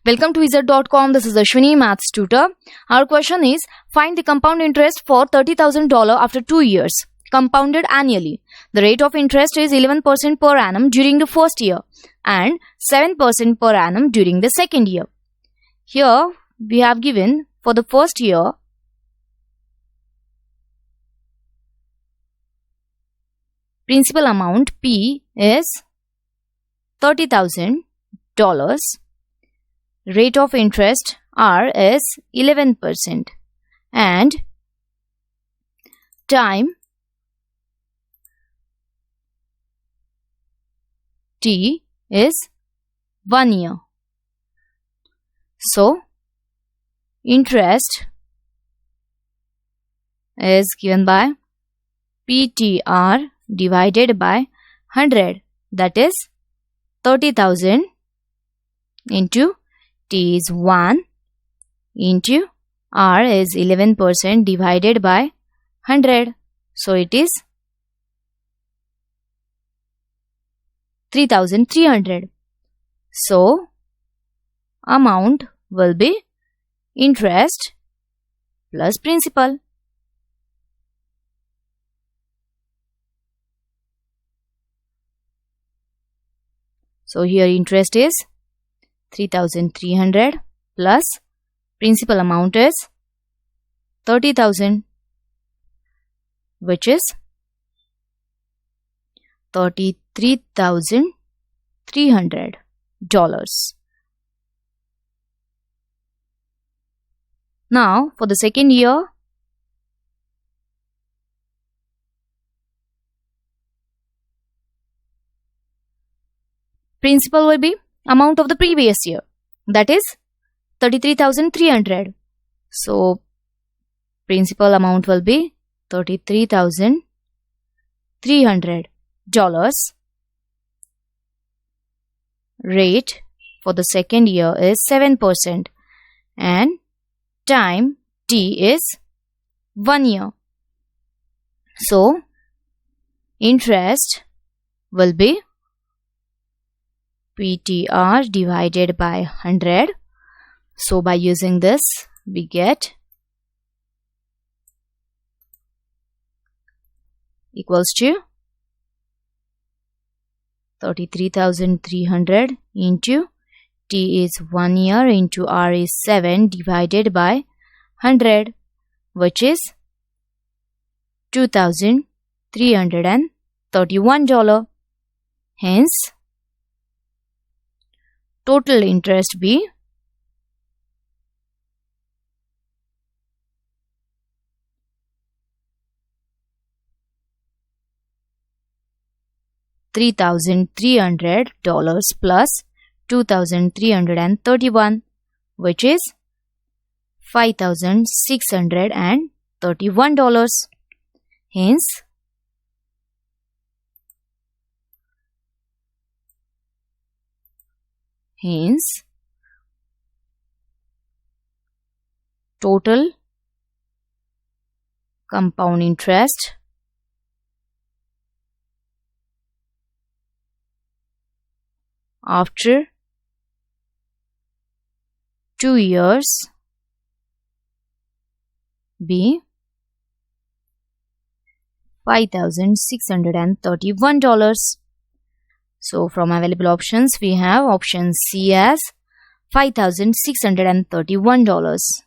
Welcome to Wizard.com. This is Ashwini, Maths tutor. Our question is, find the compound interest for $30,000 after 2 years, compounded annually. The rate of interest is 11% per annum during the first year and 7% per annum during the second year. Here we have given for the first year, principal amount P is $30,000. Rate of interest R is 11% and time T is 1 year. So, interest is given by PTR divided by 100, that is 30,000 into T is 1 into R is 11% divided by 100. So it is 3,300. So amount will be interest plus principal. So here interest is 3,300 plus principal amount is 30,000, which is $33,300. Now for the second year, principal will be amount of the previous year, that is 33,300. So principal amount will be $33,300. Rate for the second year is 7% and time T is 1 year. So interest will be PTR divided by 100. So by using this we get equals to 33,300 into T is 1 year into R is 7 divided by 100, which is $2,331. Hence total interest be $3,300 plus 2,331, which is $5,631. Hence, total compound interest after 2 years be $5,631. So from available options we have option C as $5,631.